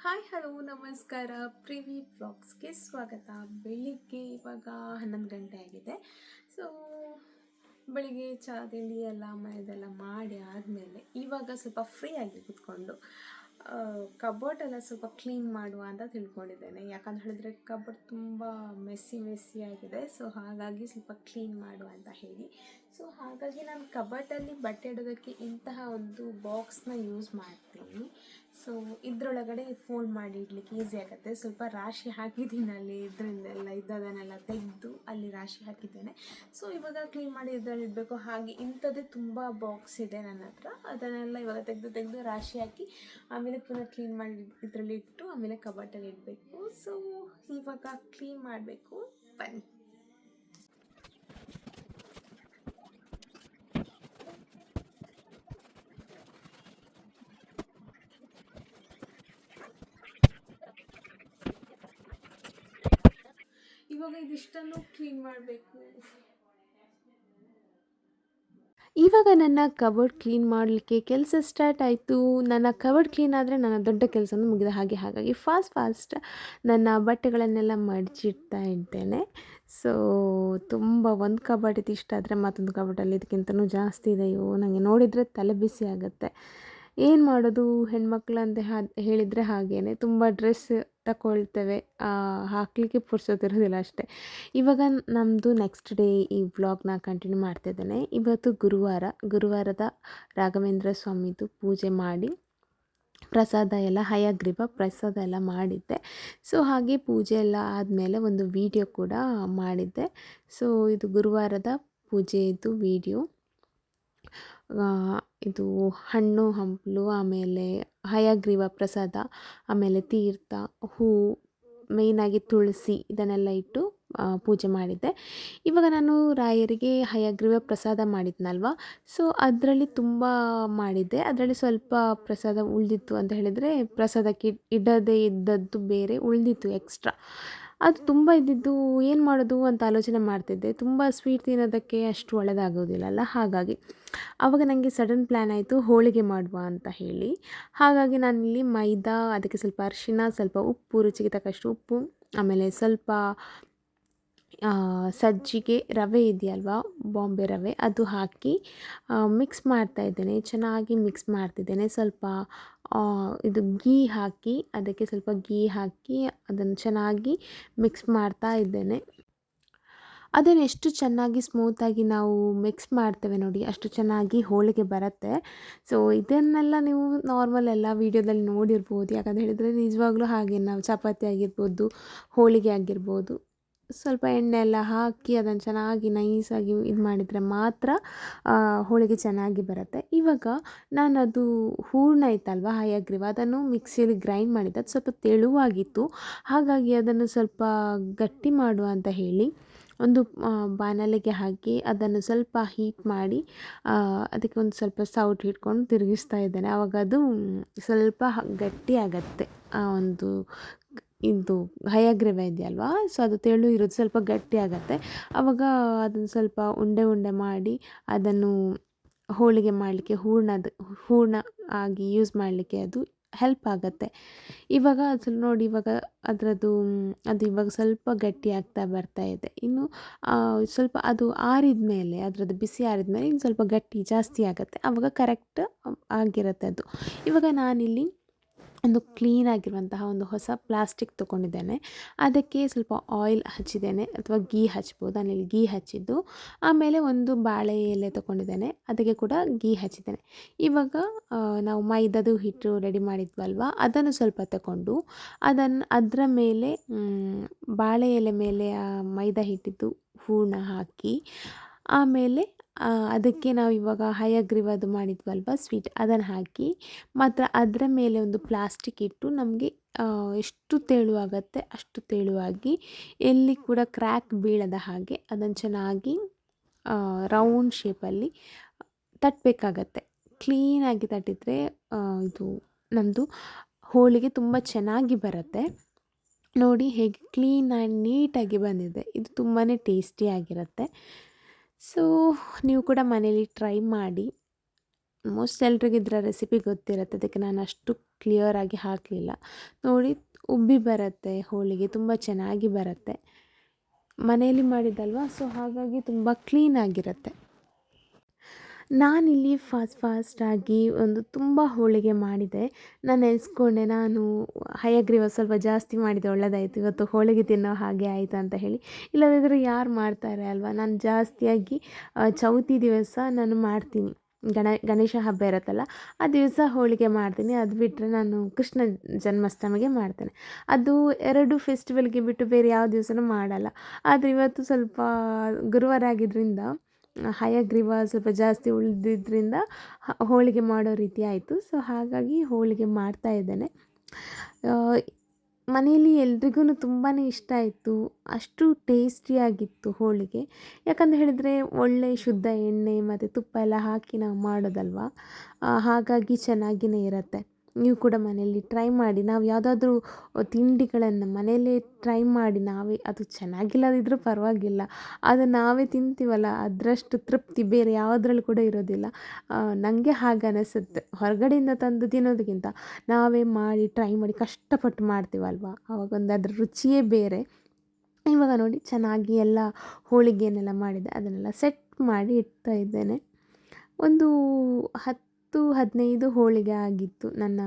Hi hello ನಮಸ್ಕಾರ. Privy ವ್ಲಾಗ್ಸ್ಗೆ ಸ್ವಾಗತ. ಬೆಳಿಗ್ಗೆ ಇವಾಗ 11 ಗಂಟೆ ಆಗಿದೆ. ಸೊ ಬೆಳಿಗ್ಗೆ ಚಹಾ ತಿಂಡಿ ಎಲ್ಲ ಮನೆಯದೆಲ್ಲ ಮಾಡಿ ಆದಮೇಲೆ ಇವಾಗ ಸ್ವಲ್ಪ ಫ್ರೀ ಆಗಿ ಕೂತ್ಕೊಂಡು ಕಬೋರ್ಡ್ ಎಲ್ಲ ಸ್ವಲ್ಪ ಕ್ಲೀನ್ ಮಾಡುವ ಅಂತ ತಿಳ್ಕೊಂಡಿದ್ದೇನೆ. ಯಾಕಂತ ಹೇಳಿದ್ರೆ ಕಬೋರ್ಡ್ ತುಂಬ ಮೆಸ್ಸಿ ಆಗಿದೆ. ಸೊ ಹಾಗಾಗಿ ಸ್ವಲ್ಪ ಕ್ಲೀನ್ ಮಾಡುವ ಅಂತ ಹೇಳಿ. ಸೊ ಹಾಗಾಗಿ ನಾನು ಕಬೋರ್ಡಲ್ಲಿ ಬಟ್ಟೆ ಇಡೋದಕ್ಕೆ ಇಂತಹ ಒಂದು ಬಾಕ್ಸ್ನ ಯೂಸ್ ಮಾಡ್ತೀನಿ. ಸೊ ಇದರೊಳಗಡೆ ಫೋಲ್ಡ್ ಮಾಡಿ ಇಡಲಿಕ್ಕೆ ಈಸಿ ಆಗುತ್ತೆ. ಸ್ವಲ್ಪ ರಾಶಿ ಹಾಕಿದ್ದೀನಿ ಅಲ್ಲಿ, ಇದರಿಂದೆಲ್ಲ ಇದ್ದದನ್ನೆಲ್ಲ ತೆಗೆದು ಅಲ್ಲಿ ರಾಶಿ ಹಾಕಿದ್ದೇನೆ. ಸೊ ಇವಾಗ ಕ್ಲೀನ್ ಮಾಡಿ ಇದರಲ್ಲಿ ಇಡಬೇಕು. ಹಾಗೆ ಇಂಥದ್ದೇ ತುಂಬ ಬಾಕ್ಸ್ ಇದೆ ನನ್ನ ಹತ್ರ. ಅದನ್ನೆಲ್ಲ ಇವಾಗ ತೆಗೆದು ರಾಶಿ ಹಾಕಿ ಆಮೇಲೆ ಪುನಃ ಕ್ಲೀನ್ ಮಾಡಿ ಇದರಲ್ಲಿ ಇಟ್ಟು ಆಮೇಲೆ ಕಬೋರ್ಡಲ್ಲಿ ಇಡಬೇಕು. ಸೊ ಇವಾಗ ಕ್ಲೀನ್ ಮಾಡಬೇಕು, ಬನ್ನಿ. ಇವಾಗ ಇದಿಷ್ಟನ್ನು ಕ್ಲೀನ್ ಮಾಡಬೇಕು. ಇವಾಗ ನನ್ನ ಕಬೋರ್ಡ್ ಕ್ಲೀನ್ ಮಾಡಲಿಕ್ಕೆ ಕೆಲಸ ಸ್ಟಾರ್ಟ್ ಆಯಿತು. ನನ್ನ ಕಬೋರ್ಡ್ ಕ್ಲೀನ್ ಆದರೆ ನನ್ನ ದೊಡ್ಡ ಕೆಲಸನೂ ಮುಗಿದ ಹಾಗಾಗಿ ಫಾಸ್ಟ್ ನನ್ನ ಬಟ್ಟೆಗಳನ್ನೆಲ್ಲ ಮಡಚಿಡ್ತಾ ಇದ್ದೇನೆ. ಸೊ ತುಂಬ ಒಂದು ಕಬೋರ್ಡ್ ಇದು ಇಷ್ಟ ಆದರೆ ಮತ್ತೊಂದು ಕಬೋರ್ಡಲ್ಲಿ ಇದಕ್ಕಿಂತನೂ ಜಾಸ್ತಿ ಇದೆ. ನನಗೆ ನೋಡಿದರೆ ತಲೆ ಬಿಸಿ ಆಗುತ್ತೆ. ಏನು ಮಾಡೋದು, ಹೆಣ್ಮಕ್ಳು ಅಂತ ಹೇಳಿದರೆ ಹಾಗೇ ತುಂಬ ಡ್ರೆಸ್ ತಗೊಳ್ತೇವೆ, ಹಾಕಲಿಕ್ಕೆ ಪುರ್ಸೊತ್ತಿರೋದಿಲ್ಲ ಅಷ್ಟೇ. ಇವಾಗ ನಮ್ಮದು ನೆಕ್ಸ್ಟ್ ಡೇ ಈ ವ್ಲಾಗ್ನ ಕಂಟಿನ್ಯೂ ಮಾಡ್ತಿದ್ದೇನೆ. ಇವತ್ತು ಗುರುವಾರದ ರಾಘವೇಂದ್ರ ಸ್ವಾಮಿದು ಪೂಜೆ ಮಾಡಿ ಪ್ರಸಾದ ಎಲ್ಲ ಹಯಗ್ರೀವ ಪ್ರಸಾದ ಎಲ್ಲ ಮಾಡಿದ್ದೆ. ಸೊ ಹಾಗೆ ಪೂಜೆ ಎಲ್ಲ ಆದಮೇಲೆ ಒಂದು ವಿಡಿಯೋ ಕೂಡ ಮಾಡಿದ್ದೆ. ಸೊ ಇದು ಗುರುವಾರದ ಪೂಜೆದು ವಿಡಿಯೋ. ಇದು ಹಣ್ಣು ಹಂಪಲು, ಆಮೇಲೆ ಹಯಗ್ರೀವ ಪ್ರಸಾದ, ಆಮೇಲೆ ತೀರ್ಥ, ಹೂವು, ಮೇಯ್ನಾಗಿ ತುಳಸಿ ಇದನ್ನೆಲ್ಲ ಇಟ್ಟು ಪೂಜೆ ಮಾಡಿದ್ದೆ. ಇವಾಗ ನಾನು ರಾಯರಿಗೆ ಹಯಗ್ರೀವ ಪ್ರಸಾದ ಮಾಡಿದ್ನಲ್ವ, ಸೊ ಅದರಲ್ಲಿ ತುಂಬ ಮಾಡಿದ್ದೆ. ಅದರಲ್ಲಿ ಸ್ವಲ್ಪ ಪ್ರಸಾದ ಉಳಿದಿತ್ತು ಅಂತ ಹೇಳಿದರೆ, ಪ್ರಸಾದಕ್ಕೆ ಇಡದೇ ಇದ್ದದ್ದು ಬೇರೆ ಉಳಿದಿತ್ತು ಎಕ್ಸ್ಟ್ರಾ. ಅದು ತುಂಬ ಇದ್ದಿದ್ದು ಏನು ಮಾಡೋದು ಅಂತ ಆಲೋಚನೆ ಮಾಡ್ತಿದ್ದೆ. ತುಂಬ ಸ್ವೀಟ್ ತಿನ್ನೋದಕ್ಕೆ ಅಷ್ಟು ಒಳ್ಳೆಯದಾಗೋದಿಲ್ಲಲ್ಲ, ಹಾಗಾಗಿ ಆವಾಗ ನನಗೆ ಸಡನ್ ಪ್ಲ್ಯಾನ್ ಆಯಿತು ಹೋಳಿಗೆ ಮಾಡುವ ಅಂತ ಹೇಳಿ. ಹಾಗಾಗಿ ನಾನಿಲ್ಲಿ ಮೈದಾ, ಅದಕ್ಕೆ ಸ್ವಲ್ಪ ಅರಿಶಿನ, ಸ್ವಲ್ಪ ಉಪ್ಪು, ರುಚಿಗೆ ತಕ್ಕಷ್ಟು ಉಪ್ಪು, ಆಮೇಲೆ ಸ್ವಲ್ಪ ಸಜ್ಜಿಗೆ ರವೆ ಇದೆಯಲ್ವಾ, ಬಾಂಬೆ ರವೆ, ಅದು ಹಾಕಿ ಮಿಕ್ಸ್ ಮಾಡ್ತಾಯಿದ್ದೇನೆ. ಚೆನ್ನಾಗಿ ಮಿಕ್ಸ್ ಮಾಡ್ತಿದ್ದೇನೆ. ಸ್ವಲ್ಪ ಇದು ಅದಕ್ಕೆ ಸ್ವಲ್ಪ ಗೀ ಹಾಕಿ ಅದನ್ನು ಚೆನ್ನಾಗಿ ಮಿಕ್ಸ್ ಮಾಡ್ತಾ ಇದ್ದೇನೆ. ಅದನ್ನು ಎಷ್ಟು ಚೆನ್ನಾಗಿ ಸ್ಮೂತಾಗಿ ನಾವು ಮಿಕ್ಸ್ ಮಾಡ್ತೇವೆ ನೋಡಿ, ಅಷ್ಟು ಚೆನ್ನಾಗಿ ಹೋಳಿಗೆ ಬರುತ್ತೆ. ಸೊ ಇದನ್ನೆಲ್ಲ ನೀವು ನಾರ್ಮಲ್ ಎಲ್ಲ ವೀಡಿಯೋದಲ್ಲಿ ನೋಡಿರ್ಬೋದು. ಯಾಕಂತ ಹೇಳಿದರೆ ನಿಜವಾಗ್ಲೂ ಹಾಗೆ ನಾವು ಚಪಾತಿ ಆಗಿರ್ಬೋದು, ಹೋಳಿಗೆ ಆಗಿರ್ಬೋದು, ಸ್ವಲ್ಪ ಎಣ್ಣೆ ಎಲ್ಲ ಹಾಕಿ ಅದನ್ನು ಚೆನ್ನಾಗಿ ನೈಸಾಗಿ ಇದು ಮಾಡಿದರೆ ಮಾತ್ರ ಹೋಳಿಗೆ ಚೆನ್ನಾಗಿ ಬರುತ್ತೆ. ಇವಾಗ ನಾನದು ಹೂರಣ ಇತ್ತಲ್ವ ಹಯಗ್ರೀವ, ಅದನ್ನು ಮಿಕ್ಸಿಯಲ್ಲಿ ಗ್ರೈಂಡ್ ಮಾಡಿದ್ದೆ. ಅದು ಸ್ವಲ್ಪ ತೆಳುವಾಗಿತ್ತು, ಹಾಗಾಗಿ ಅದನ್ನು ಸ್ವಲ್ಪ ಗಟ್ಟಿ ಮಾಡುವ ಅಂತ ಹೇಳಿ ಒಂದು ಬಾಣಲೆಗೆ ಹಾಕಿ ಅದನ್ನು ಸ್ವಲ್ಪ ಹೀಟ್ ಮಾಡಿ ಅದಕ್ಕೆ ಒಂದು ಸ್ವಲ್ಪ ಸೌಟು ಹಿಡ್ಕೊಂಡು ತಿರುಗಿಸ್ತಾ ಇದ್ದೇನೆ. ಆವಾಗ ಅದು ಸ್ವಲ್ಪ ಗಟ್ಟಿ ಆಗುತ್ತೆ. ಒಂದು ಇದು ಹಯಗ್ರೀವ ಇದೆಯಲ್ವಾ, ಸೊ ಅದು ತೆಳು ಇರೋದು ಸ್ವಲ್ಪ ಗಟ್ಟಿ ಆಗುತ್ತೆ. ಆವಾಗ ಅದನ್ನು ಸ್ವಲ್ಪ ಉಂಡೆ ಮಾಡಿ ಅದನ್ನು ಹೋಳಿಗೆ ಮಾಡಲಿಕ್ಕೆ ಹೂರಣ ಆಗಿ ಯೂಸ್ ಮಾಡಲಿಕ್ಕೆ ಅದು ಹೆಲ್ಪ್ ಆಗುತ್ತೆ. ಇವಾಗ ಅದು ನೋಡಿ, ಇವಾಗ ಅದು ಇವಾಗ ಸ್ವಲ್ಪ ಗಟ್ಟಿ ಆಗ್ತಾ ಬರ್ತಾ ಇದೆ. ಇನ್ನು ಸ್ವಲ್ಪ ಅದು ಆರಿದ ಮೇಲೆ, ಅದರದ್ದು ಬಿಸಿ ಆರಿದ ಮೇಲೆ ಇನ್ನು ಸ್ವಲ್ಪ ಗಟ್ಟಿ ಜಾಸ್ತಿ ಆಗುತ್ತೆ. ಆವಾಗ ಕರೆಕ್ಟ್ ಆಗಿರುತ್ತೆ ಅದು. ಇವಾಗ ನಾನಿಲ್ಲಿ ಒಂದು ಕ್ಲೀನಾಗಿರುವಂತಹ ಒಂದು ಹೊಸ ಪ್ಲಾಸ್ಟಿಕ್ ತೊಗೊಂಡಿದ್ದೇನೆ. ಅದಕ್ಕೆ ಸ್ವಲ್ಪ ಆಯಿಲ್ ಹಚ್ಚಿದ್ದೇನೆ, ಅಥವಾ ಗೀ ಹಚ್ಬೋದು. ನಾನಿಲ್ಲಿ ಗೀ ಹಚ್ಚಿದ್ದು. ಆಮೇಲೆ ಒಂದು ಬಾಳೆ ಎಲೆ ತೊಗೊಂಡಿದ್ದೇನೆ, ಅದಕ್ಕೆ ಕೂಡ ಗೀ ಹಚ್ಚಿದ್ದೇನೆ. ಇವಾಗ ನಾವು ಮೈದಾದು ಹಿಟ್ಟು ರೆಡಿ ಮಾಡಿದ್ವಲ್ವ, ಅದನ್ನು ಸ್ವಲ್ಪ ತಗೊಂಡು ಅದರ ಮೇಲೆ ಬಾಳೆ ಎಲೆ ಮೇಲೆ ಮೈದಾ ಹಿಟ್ಟಿದ್ದು ಹೂರಣ ಹಾಕಿ, ಆಮೇಲೆ ಅದಕ್ಕೆ ನಾವು ಇವಾಗ ಹಯಗ್ರೀವದು ಮಾಡಿದ್ವಲ್ವ ಸ್ವೀಟ್, ಅದನ್ನು ಹಾಕಿ ಮಾತ್ರ ಅದರ ಮೇಲೆ ಒಂದು ಪ್ಲಾಸ್ಟಿಕ್ ಇಟ್ಟು ನಮಗೆ ಎಷ್ಟು ತೆಳುವಾಗತ್ತೆ ಅಷ್ಟು ತೆಳುವಾಗಿ, ಎಲ್ಲಿ ಕೂಡ ಕ್ರ್ಯಾಕ್ ಬೀಳದ ಹಾಗೆ ಅದನ್ನು ಚೆನ್ನಾಗಿ ರೌಂಡ್ ಶೇಪಲ್ಲಿ ತಟ್ಟಬೇಕಾಗತ್ತೆ. ಕ್ಲೀನಾಗಿ ತಟ್ಟಿದರೆ ಇದು ನಮ್ಮದು ಹೋಳಿಗೆ ತುಂಬ ಚೆನ್ನಾಗಿ ಬರುತ್ತೆ. ನೋಡಿ ಹೇಗೆ ಕ್ಲೀನ್ ಆ್ಯಂಡ್ ನೀಟಾಗಿ ಬಂದಿದೆ. ಇದು ತುಂಬಾ ಟೇಸ್ಟಿಯಾಗಿರುತ್ತೆ. ಸೊ ನೀವು ಕೂಡ ಮನೇಲಿ ಟ್ರೈ ಮಾಡಿ. ಆಲ್ಮೋಸ್ಟ್ ಎಲ್ರಿಗೂ ಇದರ ರೆಸಿಪಿ ಗೊತ್ತಿರುತ್ತೆ, ಅದಕ್ಕೆ ನಾನು ಅಷ್ಟು ಕ್ಲಿಯರಾಗಿ ಹಾಕಲಿಲ್ಲ. ನೋಡಿ ಉಬ್ಬಿ ಬರುತ್ತೆ ಹೋಳಿಗೆ, ತುಂಬ ಚೆನ್ನಾಗಿ ಬರುತ್ತೆ. ಮನೆಯಲ್ಲಿ ಮಾಡಿದ್ದಲ್ವ, ಸೊ ಹಾಗಾಗಿ ತುಂಬ ಕ್ಲೀನಾಗಿರುತ್ತೆ. ನಾನಿಲ್ಲಿ ಫಾಸ್ಟಾಗಿ ಒಂದು ತುಂಬ ಹೋಳಿಗೆ ಮಾಡಿದೆ. ನಾನು ನೆನೆಸ್ಕೊಂಡೆ, ನಾನು ಹಯಗ್ರೀವ ಸ್ವಲ್ಪ ಜಾಸ್ತಿ ಮಾಡಿದೆ, ಒಳ್ಳೆದಾಯಿತು ಇವತ್ತು ಹೋಳಿಗೆ ತಿನ್ನೋ ಹಾಗೆ ಆಯಿತು ಅಂತ ಹೇಳಿ. ಇಲ್ಲದಿದ್ದರೆ ಯಾರು ಮಾಡ್ತಾರೆ ಅಲ್ವಾ. ನಾನು ಜಾಸ್ತಿಯಾಗಿ ಚೌತಿ ದಿವಸ ನಾನು ಮಾಡ್ತೀನಿ, ಗಣೇಶ ಹಬ್ಬ ಇರುತ್ತಲ್ಲ ಆ ದಿವಸ ಹೋಳಿಗೆ ಮಾಡ್ತೀನಿ. ಅದು ಬಿಟ್ಟರೆ ನಾನು ಕೃಷ್ಣ ಜನ್ಮಾಷ್ಟಮಿಗೆ ಮಾಡ್ತೇನೆ. ಅದು 2 ಫೆಸ್ಟಿವಲ್ಗೆ ಬಿಟ್ಟು ಬೇರೆ ಯಾವ ದಿವಸನೂ ಮಾಡಲ್ಲ. ಆದರೆ ಇವತ್ತು ಸ್ವಲ್ಪ ಗುರುವಾರ ಆಗಿದ್ದರಿಂದ ಹಯಗ್ರೀವ ಸ್ವಲ್ಪ ಜಾಸ್ತಿ ಉಳಿದಿದ್ದರಿಂದ ಹೋಳಿಗೆ ಮಾಡೋ ರೀತಿ ಆಯಿತು. ಸೊ ಹಾಗಾಗಿ ಹೋಳಿಗೆ ಮಾಡ್ತಾ ಇದ್ದೇನೆ. ಮನೆಯಲ್ಲಿ ಎಲ್ರಿಗೂ ತುಂಬಾ ಇಷ್ಟ ಆಯಿತು, ಅಷ್ಟು ಟೇಸ್ಟಿಯಾಗಿತ್ತು ಹೋಳಿಗೆ. ಯಾಕಂತ ಹೇಳಿದರೆ ಒಳ್ಳೆ ಶುದ್ಧ ಎಣ್ಣೆ ಮತ್ತು ತುಪ್ಪ ಎಲ್ಲ ಹಾಕಿ ನಾವು ಮಾಡೋದಲ್ವ, ಹಾಗಾಗಿ ಚೆನ್ನಾಗಿಯೇ ಇರುತ್ತೆ. ನೀವು ಕೂಡ ಮನೆಯಲ್ಲಿ ಟ್ರೈ ಮಾಡಿ. ನಾವು ಯಾವುದಾದ್ರೂ ತಿಂಡಿಗಳನ್ನು ಮನೆಯಲ್ಲೇ ಟ್ರೈ ಮಾಡಿ, ನಾವೇ ಅದು ಚೆನ್ನಾಗಿಲ್ಲದಿದ್ದರೂ ಪರವಾಗಿಲ್ಲ, ಅದು ನಾವೇ ತಿಂತೀವಲ್ಲ ಅದರಷ್ಟು ತೃಪ್ತಿ ಬೇರೆ ಯಾವುದ್ರಲ್ಲಿ ಕೂಡ ಇರೋದಿಲ್ಲ. ನನಗೆ ಹಾಗೆ ಅನಿಸುತ್ತೆ. ಹೊರಗಡೆಯಿಂದ ತಂದು ತಿನ್ನೋದಕ್ಕಿಂತ ನಾವೇ ಮಾಡಿ ಟ್ರೈ ಮಾಡಿ ಕಷ್ಟಪಟ್ಟು ಮಾಡ್ತೀವಲ್ವ, ಆವಾಗೊಂದು ಅದರ ರುಚಿಯೇ ಬೇರೆ. ಇವಾಗ ನೋಡಿ ಚೆನ್ನಾಗಿ ಎಲ್ಲ ಹೋಳಿಗೆಯನ್ನೆಲ್ಲ ಮಾಡಿದೆ, ಅದನ್ನೆಲ್ಲ ಸೆಟ್ ಮಾಡಿ ಇಡ್ತಾ ಇದ್ದೇನೆ. ಒಂದು 10-15 ಹೋಳಿಗೆ ಆಗಿತ್ತು ನನ್ನ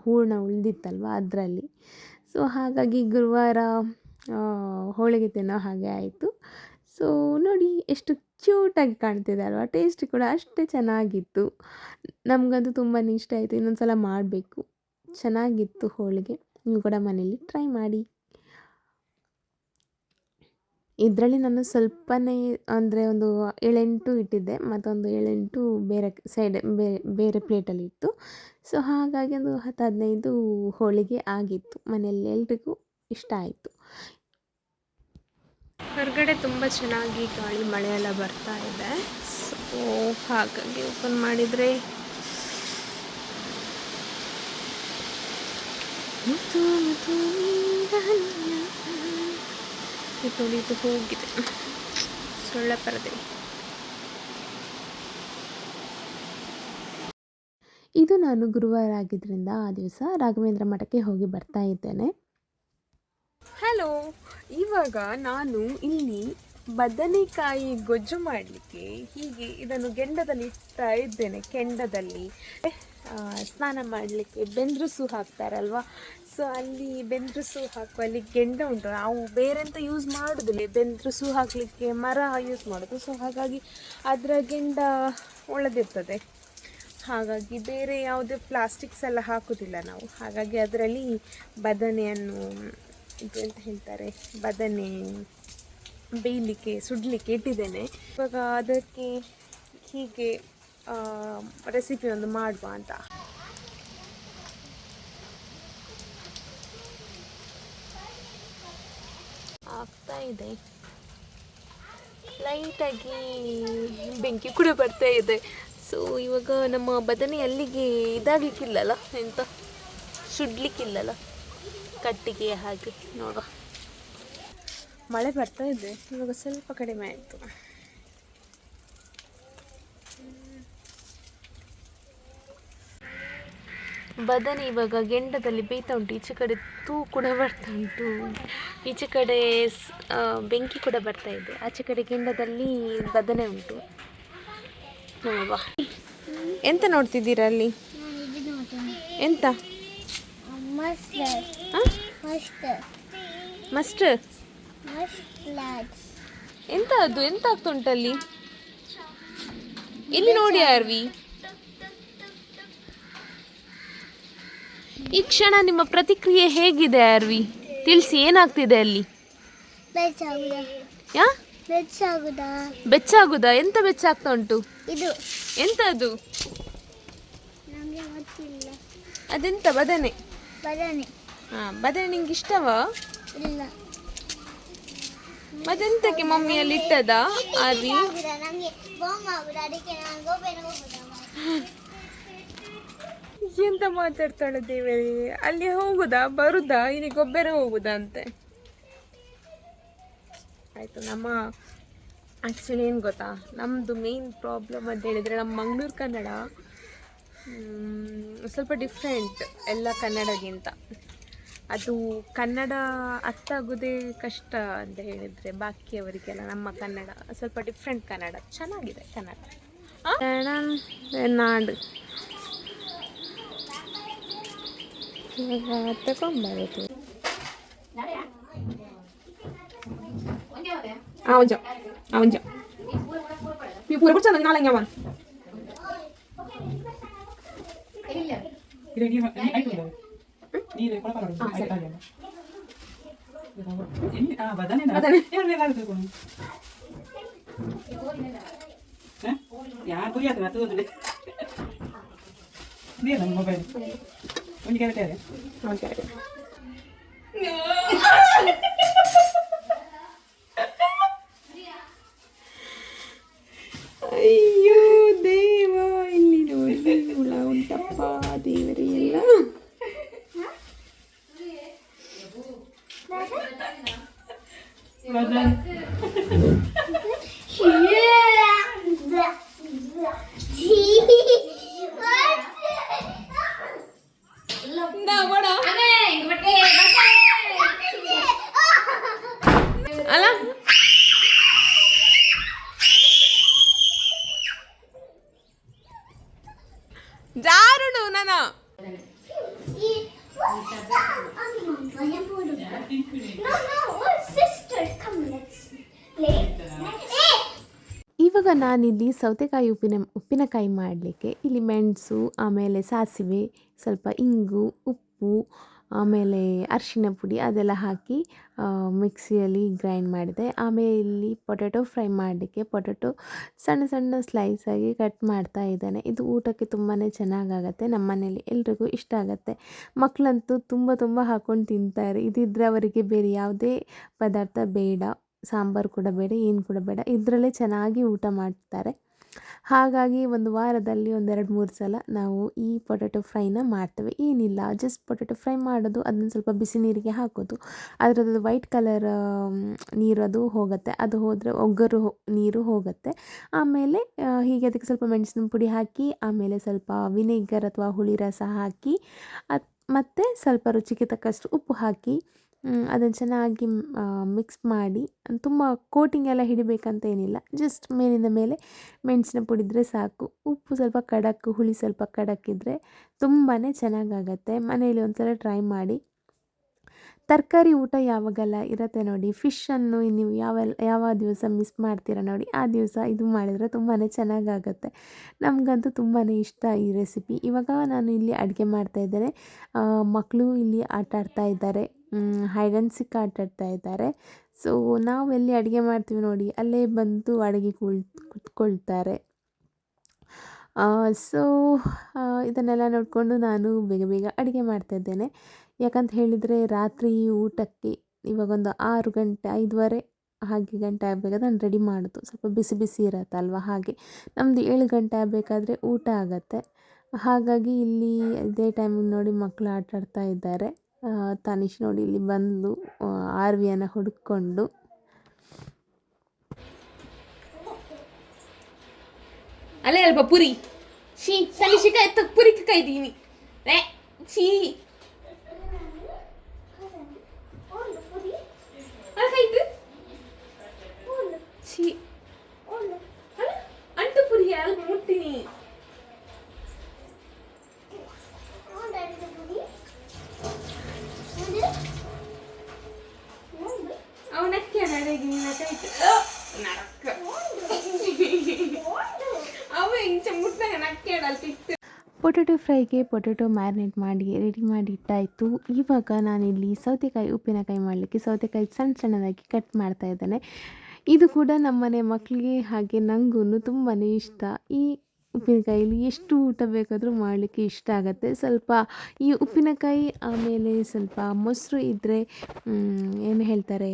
ಹೂರಣ ಉಳಿದಿತ್ತಲ್ವ ಅದರಲ್ಲಿ. ಸೊ ಹಾಗಾಗಿ ಗುರುವಾರ ಹೋಳಿಗೆ ತಿನ್ನೋ ಹಾಗೆ ಆಯಿತು. ಸೊ ನೋಡಿ ಎಷ್ಟು ಕ್ಯೂಟಾಗಿ ಕಾಣ್ತಿದೆ ಅಲ್ವಾ. ಟೇಸ್ಟ್ ಕೂಡ ಅಷ್ಟೇ ಚೆನ್ನಾಗಿತ್ತು. ನಮಗಂತೂ ತುಂಬಾ ಇಷ್ಟ ಆಯಿತು. ಇನ್ನೊಂದು ಸಲ ಮಾಡಬೇಕು. ಚೆನ್ನಾಗಿತ್ತು ಹೋಳಿಗೆ. ನೀವು ಕೂಡ ಮನೇಲಿ ಟ್ರೈ ಮಾಡಿ. ಇದರಲ್ಲಿ ನಾನು ಸ್ವಲ್ಪನೇ ಅಂದರೆ ಒಂದು 7-8 ಇಟ್ಟಿದ್ದೆ, ಮತ್ತೊಂದು 7-8 ಬೇರೆ ಸೈಡ್ ಬೇರೆ ಪ್ಲೇಟಲ್ಲಿ ಇತ್ತು. ಸೊ ಹಾಗಾಗಿ ಒಂದು 10-15 ಹೋಳಿಗೆ ಆಗಿತ್ತು. ಮನೆಯಲ್ಲಿ ಎಲ್ರಿಗೂ ಇಷ್ಟ ಆಯಿತು. ಹೊರಗಡೆ ತುಂಬ ಚೆನ್ನಾಗಿ ಗಾಳಿ ಮಳೆ ಎಲ್ಲ ಬರ್ತಾ ಇದೆ. ಸೊ ಹಾಗಾಗಿ ಓಪನ್ ಮಾಡಿದರೆ ಇದು ಹೋಗಿದೆ ಸೊಳ್ಳೆ ಪರದೆ. ಇದು ನಾನು ಗುರುವಾರ ಆಗಿದ್ದರಿಂದ ಆ ದಿವಸ ರಾಘವೇಂದ್ರ ಮಠಕ್ಕೆ ಹೋಗಿ ಬರ್ತಾ ಇದ್ದೇನೆ. ಹಲೋ, ಇವಾಗ ನಾನು ಇಲ್ಲಿ ಬದನೆಕಾಯಿ ಗೊಜ್ಜು ಮಾಡಲಿಕ್ಕೆ ಹೀಗೆ ಇದನ್ನು ಗೆಂಡದಲ್ಲಿ ಇಡ್ತಾ ಇದ್ದೇನೆ. ಕೆಂಡದಲ್ಲಿ ಸ್ನಾನ ಮಾಡಲಿಕ್ಕೆ ಬೆಂದ್ರಸು ಹಾಕ್ತಾರಲ್ವ, ಸೊ ಅಲ್ಲಿ ಬೆಂದ್ರಸು ಹಾಕುವಲ್ಲಿ ಗೆಂಡ ಉಂಟು. ನಾವು ಬೇರೆಂತ ಯೂಸ್ ಮಾಡೋದಿಲ್ಲ, ಬೆಂದ್ರಸು ಹಾಕಲಿಕ್ಕೆ ಮರ ಯೂಸ್ ಮಾಡೋದು. ಸೊ ಹಾಗಾಗಿ ಅದರ ಗೆಂಡ ಒಳ್ಳೆದಿರ್ತದೆ. ಹಾಗಾಗಿ ಬೇರೆ ಯಾವುದೇ ಪ್ಲಾಸ್ಟಿಕ್ಸ್ ಎಲ್ಲ ಹಾಕೋದಿಲ್ಲ ನಾವು. ಹಾಗಾಗಿ ಅದರಲ್ಲಿ ಬದನೆಯನ್ನು ಇದು ಎಂತ ಹೇಳ್ತಾರೆ, ಬದನೆ ಬೇಯಲಿಕ್ಕೆ ಸುಡಲಿಕ್ಕೆ ಇಟ್ಟಿದ್ದೇನೆ. ಇವಾಗ ಅದಕ್ಕೆ ಹೀಗೆ ರೆಸಿಪಿ ಒಂದು ಮಾಡುವ ಅಂತ. ಆಗ್ತಾ ಇದೆ, ಲೈಟಾಗಿ ಬೆಂಕಿ ಕೂಡ ಬರ್ತಾ ಇದೆ. ಸೊ ಇವಾಗ ನಮ್ಮ ಬದನೆ ಅಲ್ಲಿಗೆ ಇದಾಗಲಿಕ್ಕಿಲ್ಲಲ್ಲ, ಎಂತ ಸುಡಲಿಕ್ಕಿಲ್ಲಲ್ಲ ಕಟ್ಟಿಗೆ ಹಾಗೆ. ನೋಡುವ, ಮಳೆ ಬರ್ತಾ ಇದೆ, ಇವಾಗ ಸ್ವಲ್ಪ ಕಡಿಮೆ ಆಯಿತು. ಬದನೆ ಇವಾಗ ಗೆಂಡದಲ್ಲಿ ಬೇಯ್ತಾ ಉಂಟು. ಈಚೆ ಕಡೆ ತೂ ಕೂಡ ಬರ್ತಾ ಉಂಟು, ಈಚೆ ಕಡೆ ಬೆಂಕಿ ಕೂಡ ಬರ್ತಾ ಇದೆ, ಆಚೆ ಕಡೆ ಗೆಂಡದಲ್ಲಿ ಬದನೆ ಉಂಟು. ನೋಡುವ. ಎಂತ ನೋಡ್ತಿದ್ದೀರಾ ಅಲ್ಲಿ? ಎಂತ? ಮಸ್ಟರ್. ಎಂತ ಅದು? ಎಂತ ಆಗ್ತುಂಟಲ್ಲಿ? ಇಲ್ಲಿ ನೋಡಿ ಆರ್ವಿ. ಈ ಕ್ಷಣ ನಿಮ್ಮ ಪ್ರತಿಕ್ರಿಯೆ ಹೇಗಿದೆ ಆರ್ವಿ? ತಿಳಿಸಿ, ಏನಾಗ್ತಿದೆ ಅಲ್ಲಿ? ಬೆಚ್ಚಾಗುದಾ? ಎಂತ ಬೆಚ್ಚಾಗ್ತಾ ಉಂಟು? ಎಂತ ಅದು? ಅದೆಂತ? ಬದನೆ. ಬದನೆ ನಿಂಗೆ ಇಷ್ಟವಾ? ಮತ್ತೆಂತಕ್ಕೆ ಮಮ್ಮಿಯಲ್ಲಿ ಇಟ್ಟದ ಆರ್ವಿ? ಎಂತ ಮಾತಾಡ್ತಾಳೆ ದೇವರೇ. ಅಲ್ಲಿ ಹೋಗುದಾ ಬರುದಾ, ಇಲ್ಲಿ ಗೊಬ್ಬರ ಹೋಗುದಾ ಅಂತೆ. ಆಯಿತು. ನಮ್ಮ ಆ್ಯಕ್ಚುಲಿ ಏನು ಗೊತ್ತಾ, ನಮ್ಮದು ಮೇನ್ ಪ್ರಾಬ್ಲಮ್ ಅಂತ ಹೇಳಿದರೆ ನಮ್ಮ ಮಂಗಳೂರು ಕನ್ನಡ ಸ್ವಲ್ಪ ಡಿಫ್ರೆಂಟ್ ಎಲ್ಲ ಕನ್ನಡಗಿಂತ. ಅದು ಕನ್ನಡ ಅರ್ಥ ಆಗೋದೇ ಕಷ್ಟ ಅಂತ ಹೇಳಿದರೆ ಬಾಕಿಯವರಿಗೆಲ್ಲ. ನಮ್ಮ ಕನ್ನಡ ಸ್ವಲ್ಪ ಡಿಫ್ರೆಂಟ್ ಕನ್ನಡ, ಚೆನ್ನಾಗಿದೆ ಕನ್ನಡ. ನಾಡು ತಗೊಂಬರೋದು ಯಾರು ಪುರಿಯಾತ ಮತ್ತೆ ಓದಿದೆ ನೀ ನಮ್ಮ ಮೊಬೈಲ್ ಒಂದು ಕ್ಯಾರೆಟ್ ಇದೆ ಒಂದು ಕ್ಯಾರೆಟ್ ಅಯ್ಯೋ ದೇವ, ಇಲ್ಲಿ ನೋಡಿ ಹುಳ ಉಂಟಪ್ಪ ದೇವರೇ ಎಲ್ಲ. ಅಲ್ಲ ಜಾರುಡು ನನ್ನ ಇವಾಗ ನಾನಿಲ್ಲಿ ಸೌತೆಕಾಯಿ ಉಪ್ಪಿನಕಾಯಿ ಮಾಡಲಿಕ್ಕೆ ಇಲ್ಲಿ ಮೆಣಸು, ಆಮೇಲೆ ಸಾಸಿವೆ, ಸ್ವಲ್ಪ ಇಂಗು, ಉಪ್ಪು, ಆಮೇಲೆ ಅರಿಶಿನ ಪುಡಿ ಅದೆಲ್ಲ ಹಾಕಿ ಮಿಕ್ಸಿಯಲ್ಲಿ ಗ್ರೈಂಡ್ ಮಾಡಿದೆ. ಆಮೇಲೆ ಇಲ್ಲಿ ಪೊಟ್ಯಾಟೊ ಫ್ರೈ ಮಾಡಲಿಕ್ಕೆ ಪೊಟ್ಯಾಟೊ ಸಣ್ಣ ಸಣ್ಣ ಸ್ಲೈಸಾಗಿ ಕಟ್ ಮಾಡ್ತಾ ಇದ್ದೇನೆ. ಇದು ಊಟಕ್ಕೆ ತುಂಬಾ ಚೆನ್ನಾಗಾಗತ್ತೆ, ನಮ್ಮ ಮನೇಲಿ ಎಲ್ರಿಗೂ ಇಷ್ಟ ಆಗುತ್ತೆ. ಮಕ್ಕಳಂತೂ ತುಂಬ ಹಾಕ್ಕೊಂಡು ತಿಂತಾರೆ. ಇದಿದ್ದರೆ ಅವರಿಗೆ ಬೇರೆ ಯಾವುದೇ ಪದಾರ್ಥ ಬೇಡ, ಸಾಂಬಾರು ಕೂಡ ಬೇಡ, ಏನು ಕೂಡ ಬೇಡ, ಇದರಲ್ಲೇ ಚೆನ್ನಾಗಿ ಊಟ ಮಾಡ್ತಾರೆ. ಹಾಗಾಗಿ ಒಂದು ವಾರದಲ್ಲಿ 1-2-3 ಸಲ ನಾವು ಈ ಪೊಟ್ಯಾಟೊ ಫ್ರೈನ ಮಾಡ್ತೇವೆ. ಏನಿಲ್ಲ, ಜಸ್ಟ್ ಪೊಟ್ಯಾಟೊ ಫ್ರೈ ಮಾಡೋದು, ಅದನ್ನು ಸ್ವಲ್ಪ ಬಿಸಿ ನೀರಿಗೆ ಹಾಕೋದು, ಅದರದ್ದು ವೈಟ್ ಕಲರ್ ನೀರು ಅದು ಹೋಗುತ್ತೆ. ಅದು ಹೋದರೆ ಒಗ್ಗರು ನೀರು ಹೋಗುತ್ತೆ. ಆಮೇಲೆ ಹೀಗೆ ಅದಕ್ಕೆ ಸ್ವಲ್ಪ ಮೆಣಸಿನ ಪುಡಿ ಹಾಕಿ, ಆಮೇಲೆ ಸ್ವಲ್ಪ ವಿನೆಗರ್ ಅಥವಾ ಹುಳಿ ರಸ ಹಾಕಿ, ಮತ್ತು ಸ್ವಲ್ಪ ರುಚಿಗೆ ತಕ್ಕಷ್ಟು ಉಪ್ಪು ಹಾಕಿ ಅದನ್ನು ಚೆನ್ನಾಗಿ ಮಿಕ್ಸ್ ಮಾಡಿ, ತುಂಬ ಕೋಟಿಂಗ್ ಎಲ್ಲ ಹಿಡಿಬೇಕಂತ ಏನಿಲ್ಲ, ಜಸ್ಟ್ ಮೇಲಿಂದ ಮೇಲೆ ಮೆಣಸಿನ ಪುಡಿ ಇದ್ದರೆ ಸಾಕು. ಉಪ್ಪು ಸ್ವಲ್ಪ ಖಡಕ್, ಹುಳಿ ಸ್ವಲ್ಪ ಖಡಕ್ ಇದ್ದರೆ ತುಂಬಾ ಚೆನ್ನಾಗಾಗತ್ತೆ. ಮನೆಯಲ್ಲಿ ಒಂದ್ಸಲ ಟ್ರೈ ಮಾಡಿ. ತರಕಾರಿ ಊಟ ಯಾವಾಗೆಲ್ಲ ಇರುತ್ತೆ ನೋಡಿ, ಫಿಶನ್ನು ನೀವು ಯಾವ ದಿವಸ ಮಿಸ್ ಮಾಡ್ತೀರಾ ನೋಡಿ, ಆ ದಿವಸ ಇದು ಮಾಡಿದರೆ ತುಂಬಾ ಚೆನ್ನಾಗಾಗತ್ತೆ. ನಮಗಂತೂ ತುಂಬಾ ಇಷ್ಟ ಈ ರೆಸಿಪಿ. ಇವಾಗ ನಾನು ಇಲ್ಲಿ ಅಡುಗೆ ಮಾಡ್ತಾಯಿದ್ದೇನೆ. ಮಕ್ಕಳು ಇಲ್ಲಿ ಆಟ ಆಡ್ತಾ ಇದ್ದಾರೆ, ಹೈಡ್ ಆ್ಯಂಡ್ ಸಿಕ್ ಆಟ ಆಡ್ತಾ ಇದ್ದಾರೆ. ಸೊ ನಾವು ಎಲ್ಲಿ ಅಡುಗೆ ಮಾಡ್ತೀವಿ ನೋಡಿ, ಅಲ್ಲೇ ಬಂದು ಅಡುಗೆ ಕುತ್ಕೊಳ್ತಾರೆ. ಸೊ ಇದನ್ನೆಲ್ಲ ನೋಡಿಕೊಂಡು ನಾನು ಬೇಗ ಅಡುಗೆ ಮಾಡ್ತಾಯಿದ್ದೇನೆ. ಯಾಕಂತ ಹೇಳಿದರೆ ರಾತ್ರಿ ಊಟಕ್ಕೆ ಇವಾಗೊಂದು 6 ಗಂಟೆ 5:15 ಹಾಗೆ ಗಂಟೆ ಆಗಬೇಕಾದ್ರೆ ನಾನು ರೆಡಿ ಮಾಡೋದು, ಸ್ವಲ್ಪ ಬಿಸಿ ಇರತ್ತಲ್ವ. ಹಾಗೆ ನಮ್ಮದು 7 ಗಂಟೆ ಆಗಬೇಕಾದ್ರೆ ಊಟ ಆಗುತ್ತೆ. ಹಾಗಾಗಿ ಇಲ್ಲಿ ಇದೇ ಟೈಮಿಗೆ ನೋಡಿ ಮಕ್ಕಳು ಆಟ ಆಡ್ತಾ ಇದ್ದಾರೆ. ತನಿಷ್ ನೋಡಿ ಇಲ್ಲಿ ಬಂದು ಆರ್ವಿಯನ್ನು ಹುಡುಕೊಂಡು. ಅಲ್ಲೇ ಅಲ್ಪ ಪುರಿ ತನಿಷಿಕಾಯಿ ಪುರಿ ಕಾಯ್ದೀನಿ ಛೀ ಛೀ ಅಂಟು ಪುರಿ ಅಲ್ಲಿ ಮುಟ್ತೀನಿ. ಅವನಕ್ಕೆ ನಡೆಗಿ ನಕಾಯ್ತು ನರಕ ಅವ ಇಂಚ ಮುಟ್ಟಾಗ ನಕ್ಕೆ ಅಲ್ತಿತ್ತು. ಪೊಟ್ಯಾಟೊ ಫ್ರೈಗೆ ಪೊಟ್ಯಾಟೊ ಮ್ಯಾರಿನೇಟ್ ಮಾಡಿ ರೆಡಿ ಮಾಡಿ ಇಟ್ಟಾಯಿತು. ಇವಾಗ ನಾನಿಲ್ಲಿ ಸೌತೆಕಾಯಿ ಉಪ್ಪಿನಕಾಯಿ ಮಾಡಲಿಕ್ಕೆ ಸೌತೆಕಾಯಿ ಸಣ್ಣದಾಗಿ ಕಟ್ ಮಾಡ್ತಾ ಇದ್ದೇನೆ. ಇದು ಕೂಡ ನಮ್ಮನೆ ಮಕ್ಕಳಿಗೆ ಹಾಗೆ ನನಗೂ ತುಂಬಾ ಇಷ್ಟ. ಈ ಉಪ್ಪಿನಕಾಯಲ್ಲಿ ಎಷ್ಟು ಊಟ ಬೇಕಾದರೂ ಮಾಡಲಿಕ್ಕೆ ಇಷ್ಟ ಆಗುತ್ತೆ. ಸ್ವಲ್ಪ ಈ ಉಪ್ಪಿನಕಾಯಿ ಆಮೇಲೆ ಸ್ವಲ್ಪ ಮೊಸರು ಇದ್ದರೆ ಏನು ಹೇಳ್ತಾರೆ,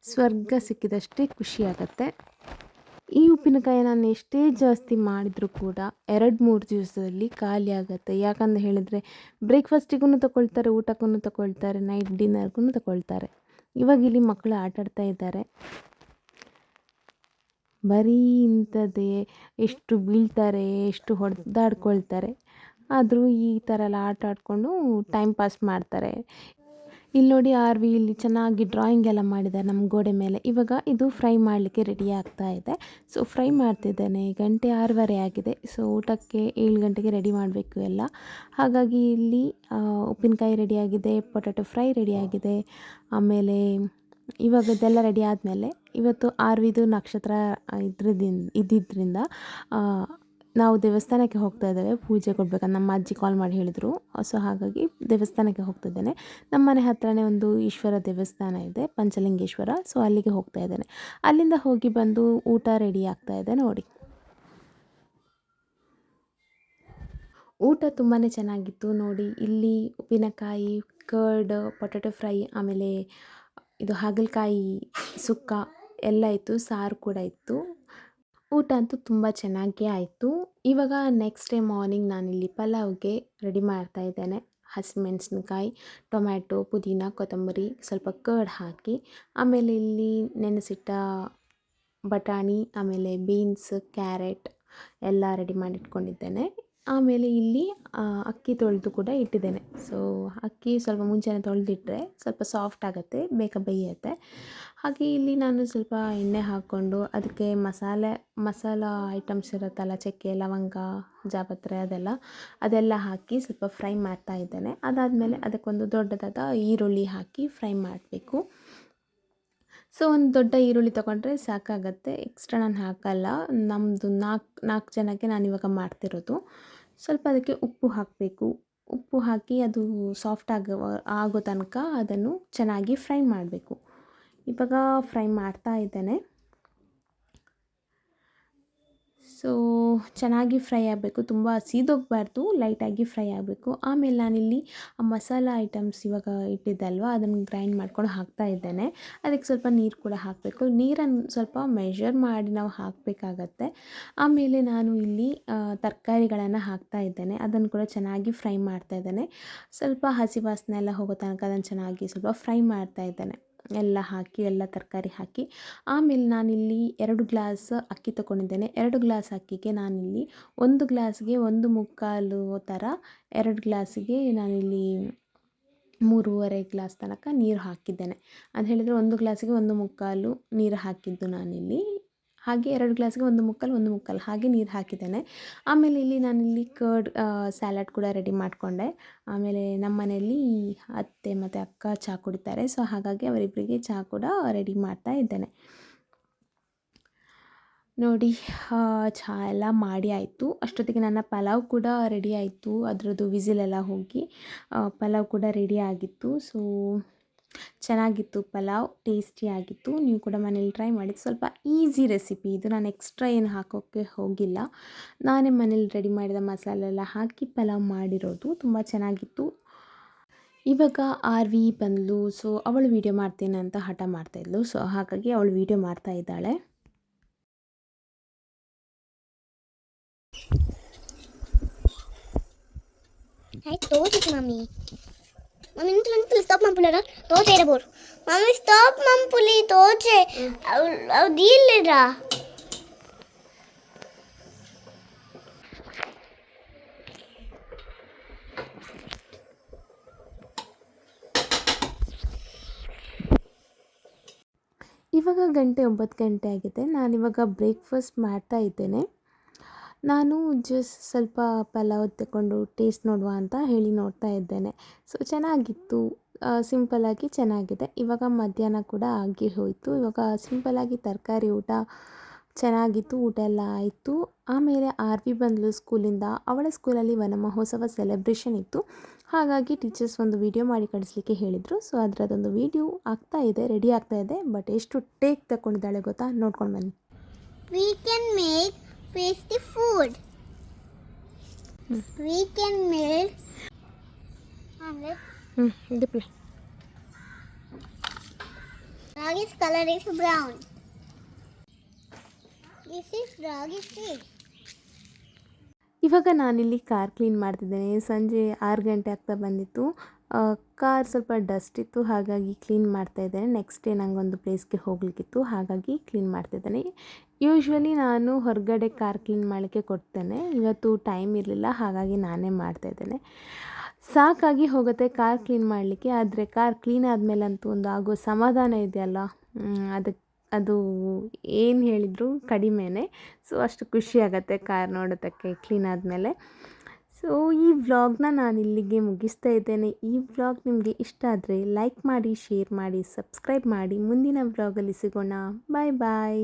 ಸ್ವರ್ಗ ಸಿಕ್ಕಿದಷ್ಟೇ ಖುಷಿಯಾಗತ್ತೆ. ಈ ಉಪ್ಪಿನಕಾಯಿ ನಾನು ಎಷ್ಟೇ ಜಾಸ್ತಿ ಮಾಡಿದರೂ ಕೂಡ 2-3 ದಿವಸದಲ್ಲಿ ಖಾಲಿ ಆಗುತ್ತೆ. ಯಾಕಂತ ಹೇಳಿದರೆ ಬ್ರೇಕ್ಫಾಸ್ಟಿಗೂ ತಗೊಳ್ತಾರೆ, ಊಟಕ್ಕೂ ತಗೊಳ್ತಾರೆ, ನೈಟ್ ಡಿನ್ನರ್ಗೂ ತಗೊಳ್ತಾರೆ. ಇವಾಗ ಇಲ್ಲಿ ಮಕ್ಕಳು ಆಟಾಡ್ತಾ ಇದ್ದಾರೆ. ಬರೀ ಇಂಥದ್ದೇ ಎಷ್ಟು ಬೀಳ್ತಾರೆ, ಎಷ್ಟು ಹೊಡೆದಾಡ್ಕೊಳ್ತಾರೆ. ಆದರೂ ಈ ಥರ ಎಲ್ಲ ಆಟ ಆಡಿಕೊಂಡು ಟೈಮ್ ಪಾಸ್ ಮಾಡ್ತಾರೆ. ಇಲ್ಲಿ ನೋಡಿ ಆರ್ವಿ ಇಲ್ಲಿ ಚೆನ್ನಾಗಿ ಡ್ರಾಯಿಂಗ್ ಎಲ್ಲ ಮಾಡಿದ್ದಾರೆ ನಮ್ಮ ಗೋಡೆ ಮೇಲೆ. ಇವಾಗ ಇದು ಫ್ರೈ ಮಾಡಲಿಕ್ಕೆ ರೆಡಿ ಆಗ್ತಾ ಇದೆ. ಸೊ ಫ್ರೈ ಮಾಡ್ತಿದ್ದೇನೆ. ಗಂಟೆ 6:30 ಆಗಿದೆ. ಸೊ ಊಟಕ್ಕೆ 7 ಗಂಟೆಗೆ ರೆಡಿ ಮಾಡಬೇಕು ಎಲ್ಲ. ಹಾಗಾಗಿ ಇಲ್ಲಿ ಉಪ್ಪಿನಕಾಯಿ ರೆಡಿಯಾಗಿದೆ, ಪೊಟ್ಯಾಟೊ ಫ್ರೈ ರೆಡಿಯಾಗಿದೆ. ಆಮೇಲೆ ಇವಾಗ ಇದೆಲ್ಲ ರೆಡಿ ಆದಮೇಲೆ ಇವತ್ತು ಆರ್ವಿದು ನಕ್ಷತ್ರ ಇದ್ದಿದ್ದರಿಂದ ನಾವು ದೇವಸ್ಥಾನಕ್ಕೆ ಹೋಗ್ತಾ ಇದ್ದೇವೆ ಪೂಜೆ ಕೊಡಬೇಕಂತ ನಮ್ಮ ಅಜ್ಜಿ ಕಾಲ್ ಮಾಡಿ ಹೇಳಿದರು. ಸೊ ಹಾಗಾಗಿ ದೇವಸ್ಥಾನಕ್ಕೆ ಹೋಗ್ತಿದ್ದೇನೆ. ನಮ್ಮ ಮನೆ ಹತ್ರನೇ ಒಂದು ಈಶ್ವರ ದೇವಸ್ಥಾನ ಇದೆ, ಪಂಚಲಿಂಗೇಶ್ವರ. ಸೊ ಅಲ್ಲಿಗೆ ಹೋಗ್ತಾ ಇದ್ದೇನೆ. ಅಲ್ಲಿಂದ ಹೋಗಿ ಬಂದು ಊಟ ರೆಡಿ ಆಗ್ತಾ ಇದೆ ನೋಡಿ. ಊಟ ತುಂಬಾ ಚೆನ್ನಾಗಿತ್ತು ನೋಡಿ. ಇಲ್ಲಿ ಉಪ್ಪಿನಕಾಯಿ, ಕರ್ಡ್, ಪೊಟ್ಯಾಟೊ ಫ್ರೈ, ಆಮೇಲೆ ಇದು ಹಾಗಲಕಾಯಿ ಸುಕ್ಕ ಎಲ್ಲ ಇತ್ತು, ಸಾರು ಕೂಡ ಇತ್ತು. ಊಟ ಅಂತೂ ತುಂಬ ಚೆನ್ನಾಗೇ ಆಯಿತು. ಇವಾಗ ನೆಕ್ಸ್ಟ್ ಡೇ ಮಾರ್ನಿಂಗ್ ನಾನಿಲ್ಲಿ ಪಲಾವ್ಗೆ ರೆಡಿ ಮಾಡ್ತಾ ಇದ್ದೇನೆ. ಹಸಿಮೆಣಸಿನಕಾಯಿ, ಟೊಮ್ಯಾಟೊ, ಪುದೀನ, ಕೊತ್ತಂಬರಿ, ಸ್ವಲ್ಪ ಕರ್ಡ್ ಹಾಕಿ, ಆಮೇಲೆ ಇಲ್ಲಿ ನೆನೆಸಿಟ್ಟ ಬಟಾಣಿ, ಆಮೇಲೆ ಬೀನ್ಸ್, ಕ್ಯಾರೆಟ್ ಎಲ್ಲ ರೆಡಿ ಮಾಡಿಟ್ಕೊಂಡಿದ್ದೇನೆ. ಆಮೇಲೆ ಇಲ್ಲಿ ಅಕ್ಕಿ ತೊಳೆದು ಕೂಡ ಇಟ್ಟಿದ್ದೇನೆ. ಸೊ ಅಕ್ಕಿ ಸ್ವಲ್ಪ ಮುಂಚೆನೇ ತೊಳೆದಿಟ್ಟರೆ ಸ್ವಲ್ಪ ಸಾಫ್ಟ್ ಆಗುತ್ತೆ, ಬೇಗ ಬೇಯುತ್ತೆ. ಹಾಗೆ ಇಲ್ಲಿ ನಾನು ಸ್ವಲ್ಪ ಎಣ್ಣೆ ಹಾಕ್ಕೊಂಡು ಅದಕ್ಕೆ ಮಸಾಲ ಐಟಮ್ಸ್ ಇರುತ್ತಲ್ಲ, ಚಕ್ಕೆ, ಲವಂಗ, ಜಾಪತ್ರೆ ಅದೆಲ್ಲ ಹಾಕಿ ಸ್ವಲ್ಪ ಫ್ರೈ ಮಾಡ್ತಾ ಇದ್ದೇನೆ. ಅದಾದಮೇಲೆ ಅದಕ್ಕೊಂದು ದೊಡ್ಡದಾದ ಈರುಳ್ಳಿ ಹಾಕಿ ಫ್ರೈ ಮಾಡಬೇಕು. ಸೊ ಒಂದು ದೊಡ್ಡ ಈರುಳ್ಳಿ ತೊಗೊಂಡ್ರೆ ಸಾಕಾಗತ್ತೆ, ಎಕ್ಸ್ಟ್ರಾ ನಾನು ಹಾಕಲ್ಲ. ನಮ್ಮದು ನಾಲ್ಕು ಜನಕ್ಕೆ ನಾನಿವಾಗ ಮಾಡ್ತಿರೋದು. ಸ್ವಲ್ಪ ಅದಕ್ಕೆ ಉಪ್ಪು ಹಾಕಬೇಕು. ಉಪ್ಪು ಹಾಕಿ ಅದು ಸಾಫ್ಟ್ ಆಗೋ ತನಕ ಅದನ್ನು ಚೆನ್ನಾಗಿ ಫ್ರೈ ಮಾಡಬೇಕು. ಇವಾಗ ಫ್ರೈ ಮಾಡ್ತಾ ಇದ್ದೇನೆ. ಸೊ ಚೆನ್ನಾಗಿ ಫ್ರೈ ಆಗಬೇಕು, ತುಂಬ ಸೀದೋಗಬಾರ್ದು, ಲೈಟಾಗಿ ಫ್ರೈ ಆಗಬೇಕು. ಆಮೇಲೆ ನಾನಿಲ್ಲಿ ಮಸಾಲ ಐಟಮ್ಸ್ ಇವಾಗ ಇಟ್ಟಿದ್ದಲ್ವ, ಅದನ್ನು ಗ್ರೈಂಡ್ ಮಾಡ್ಕೊಂಡು ಹಾಕ್ತಾ ಇದ್ದೇನೆ. ಅದಕ್ಕೆ ಸ್ವಲ್ಪ ನೀರು ಕೂಡ ಹಾಕಬೇಕು. ನೀರನ್ನು ಸ್ವಲ್ಪ ಮೆಷರ್ ಮಾಡಿ ನಾವು ಹಾಕಬೇಕಾಗತ್ತೆ. ಆಮೇಲೆ ನಾನು ಇಲ್ಲಿ ತರಕಾರಿಗಳನ್ನು ಹಾಕ್ತಾ ಇದ್ದೇನೆ. ಅದನ್ನು ಕೂಡ ಚೆನ್ನಾಗಿ ಫ್ರೈ ಮಾಡ್ತಾ ಇದ್ದೇನೆ. ಸ್ವಲ್ಪ ಹಸಿ ವಾಸನೆ ಎಲ್ಲ ಹೋಗೋ ತನಕ ಅದನ್ನು ಚೆನ್ನಾಗಿ ಸ್ವಲ್ಪ ಫ್ರೈ ಮಾಡ್ತಾ ಇದ್ದೇನೆ, ಎಲ್ಲ ಹಾಕಿ, ಎಲ್ಲ ತರಕಾರಿ ಹಾಕಿ. ಆಮೇಲೆ ನಾನಿಲ್ಲಿ 2 ಗ್ಲಾಸ್ ಅಕ್ಕಿ ತೊಗೊಂಡಿದ್ದೇನೆ. 2 ಗ್ಲಾಸ್ ಅಕ್ಕಿಗೆ ನಾನಿಲ್ಲಿ 1 ಗ್ಲಾಸ್ಗೆ 1/4 ಥರ, 2 ಗ್ಲಾಸಿಗೆ ನಾನಿಲ್ಲಿ 3.5 ಗ್ಲಾಸ್ ತನಕ ನೀರು ಹಾಕಿದ್ದೇನೆ. ಅಂತ ಹೇಳಿದರೆ 1 ಗ್ಲಾಸಿಗೆ 1/4 ನೀರು ಹಾಕಿದ್ದು ನಾನಿಲ್ಲಿ. ಹಾಗೆ 2 ಗ್ಲಾಸ್ಗೆ 1/4 ಹಾಗೆ ನೀರು ಹಾಕಿದ್ದೇನೆ. ಆಮೇಲೆ ಇಲ್ಲಿ ನಾನಿಲ್ಲಿ ಕರ್ಡ್ ಸ್ಯಾಲಡ್ ಕೂಡ ರೆಡಿ ಮಾಡಿಕೊಂಡೆ. ಆಮೇಲೆ ನಮ್ಮ ಮನೆಯಲ್ಲಿ ಅತ್ತೆ ಮತ್ತು ಅಕ್ಕ ಚಹಾ ಕುಡಿತಾರೆ. ಸೊ ಹಾಗಾಗಿ ಅವರಿಬ್ಬರಿಗೆ ಚಹಾ ಕೂಡ ರೆಡಿ ಮಾಡ್ತಾ ಇದ್ದೇನೆ ನೋಡಿ. ಚಹಾ ಎಲ್ಲ ಮಾಡಿ ಆಯಿತು. ಅಷ್ಟೊತ್ತಿಗೆ ನನ್ನ ಪಲಾವ್ ಕೂಡ ರೆಡಿ ಆಯಿತು. ಅದರದ್ದು ವಿಸಿಲೆಲ್ಲ ಹೋಗಿ ಪಲಾವ್ ಕೂಡ ರೆಡಿ ಆಗಿತ್ತು. ಸೊ ಚೆನ್ನಾಗಿತ್ತು ಪಲಾವ್, ಟೇಸ್ಟಿಯಾಗಿತ್ತು. ನೀವು ಕೂಡ ಮನೇಲಿ ಟ್ರೈ ಮಾಡಿ. ಸ್ವಲ್ಪ ಈಸಿ ರೆಸಿಪಿ ಇದು, ನಾನು ಎಕ್ಸ್ಟ್ರಾ ಏನು ಹಾಕೋಕ್ಕೆ ಹೋಗಿಲ್ಲ. ನಾನೇ ಮನೇಲಿ ರೆಡಿ ಮಾಡಿದ ಮಸಾಲೆ ಎಲ್ಲ ಹಾಕಿ ಪಲಾವ್ ಮಾಡಿರೋದು. ತುಂಬ ಚೆನ್ನಾಗಿತ್ತು. ಇವಾಗ ಆರ್ವಿ ಬಂದಳು. ಸೊ ಅವಳು ವೀಡಿಯೋ ಮಾಡ್ತೀನಿ ಅಂತ ಹಠ ಮಾಡ್ತಾಯಿದ್ಲು. ಸೊ ಹಾಗಾಗಿ ಅವಳು ವೀಡಿಯೋ ಮಾಡ್ತಾ ಇದ್ದಾಳೆ. Hai todos, mami. Mami, não stop mampulera. Todos era bor. Mami, stop mampuli todos. Au deal ra. ಇವಾಗ ಗಂಟೆ 9 ಗಂಟೆ ಆಗಿದೆ. ನಾನಿವಾಗ ಬ್ರೇಕ್ಫಾಸ್ಟ್ ಮಾಡ್ತಾ ಇದ್ದೇನೆ. ನಾನು ಜಸ್ಟ್ ಸ್ವಲ್ಪ ಪಲಾವ್ ತಗೊಂಡು ಟೇಸ್ಟ್ ನೋಡುವ ಅಂತ ಹೇಳಿ ನೋಡ್ತಾ ಇದ್ದೇನೆ. ಸೊ ಚೆನ್ನಾಗಿತ್ತು, ಸಿಂಪಲ್ಲಾಗಿ ಚೆನ್ನಾಗಿದೆ. ಇವಾಗ ಮಧ್ಯಾಹ್ನ ಕೂಡ ಆಗಿ ಹೋಯಿತು. ಇವಾಗ ಸಿಂಪಲ್ಲಾಗಿ ತರಕಾರಿ ಊಟ ಚೆನ್ನಾಗಿತ್ತು, ಊಟ ಎಲ್ಲ ಆಯಿತು. ಆಮೇಲೆ ಆರ್ವಿ ಬಂದಳು ಸ್ಕೂಲಿಂದ. ಅವಳ ಸ್ಕೂಲಲ್ಲಿ ವನ ಮಹೋತ್ಸವ ಸೆಲೆಬ್ರೇಷನ್ ಇತ್ತು. ಹಾಗಾಗಿ ಟೀಚರ್ಸ್ ಒಂದು ವಿಡಿಯೋ ಮಾಡಿ ಕಳಿಸ್ಲಿಕ್ಕೆ ಹೇಳಿದರು. ಸೊ ಅದರದೊಂದು ವಿಡಿಯೋ ರೆಡಿ ಆಗ್ತಾ ಇದೆ. ಬಟ್ ಎಷ್ಟು ಟೇಕ್ ತಗೊಂಡಿದ್ದಾಳೆ ಗೊತ್ತಾ, ನೋಡ್ಕೊಂಡು ಬನ್ನಿ. We can make tasty food. We can make omelette. Dipple. Ragi's color is brown. This is Ragi's fish. ಇವಾಗ ನಾನಿಲ್ಲಿ ಕಾರ್ ಕ್ಲೀನ್ ಮಾಡ್ತಿದ್ದೇನೆ. ಸಂಜೆ 6 ಗಂಟೆ ಆಗ್ತಾ ಬಂದಿತ್ತು. ಕಾರ್ ಸ್ವಲ್ಪ ಡಸ್ಟ್ ಇತ್ತು, ಹಾಗಾಗಿ ಕ್ಲೀನ್ ಮಾಡ್ತಾಯಿದ್ದೇನೆ. ನೆಕ್ಸ್ಟ್ ಡೇ ನನಗೊಂದು ಪ್ಲೇಸ್ಗೆ ಹೋಗಲಿಕ್ಕಿತ್ತು, ಹಾಗಾಗಿ ಕ್ಲೀನ್ ಮಾಡ್ತಿದ್ದೇನೆ. ಯೂಶ್ವಲಿ ನಾನು ಹೊರಗಡೆ ಕಾರ್ ಕ್ಲೀನ್ ಮಾಡಲಿಕ್ಕೆ ಕೊಡ್ತೇನೆ. ಇವತ್ತು ಟೈಮ್ ಇರಲಿಲ್ಲ, ಹಾಗಾಗಿ ನಾನೇ ಮಾಡ್ತಾಯಿದ್ದೇನೆ. ಸಾಕಾಗಿ ಹೋಗುತ್ತೆ ಕಾರ್ ಕ್ಲೀನ್ ಮಾಡಲಿಕ್ಕೆ, ಆದರೆ ಕಾರ್ ಕ್ಲೀನ್ ಆದಮೇಲಂತೂ ಒಂದು ಆಗೋ ಸಮಾಧಾನ ಇದೆಯಲ್ಲ, ಅದು ಏನು ಹೇಳಿದರೂ ಕಡಿಮೆನೇ. ಸೊ ಅಷ್ಟು ಖುಷಿ ಆಗುತ್ತೆ ಕಾರ್ ನೋಡೋದಕ್ಕೆ ಕ್ಲೀನ್ ಆದಮೇಲೆ. ಸೊ ಈ ವ್ಲಾಗ್ನ ನಾನು ಇಲ್ಲಿಗೆ ಮುಗಿಸ್ತಾ ಇದ್ದೇನೆ. ಈ ವ್ಲಾಗ್ ನಿಮಗೆ ಇಷ್ಟ ಆದರೆ ಲೈಕ್ ಮಾಡಿ, ಶೇರ್ ಮಾಡಿ, ಸಬ್ಸ್ಕ್ರೈಬ್ ಮಾಡಿ. ಮುಂದಿನ ವ್ಲಾಗಲ್ಲಿ ಸಿಗೋಣ. ಬಾಯ್ ಬಾಯ್.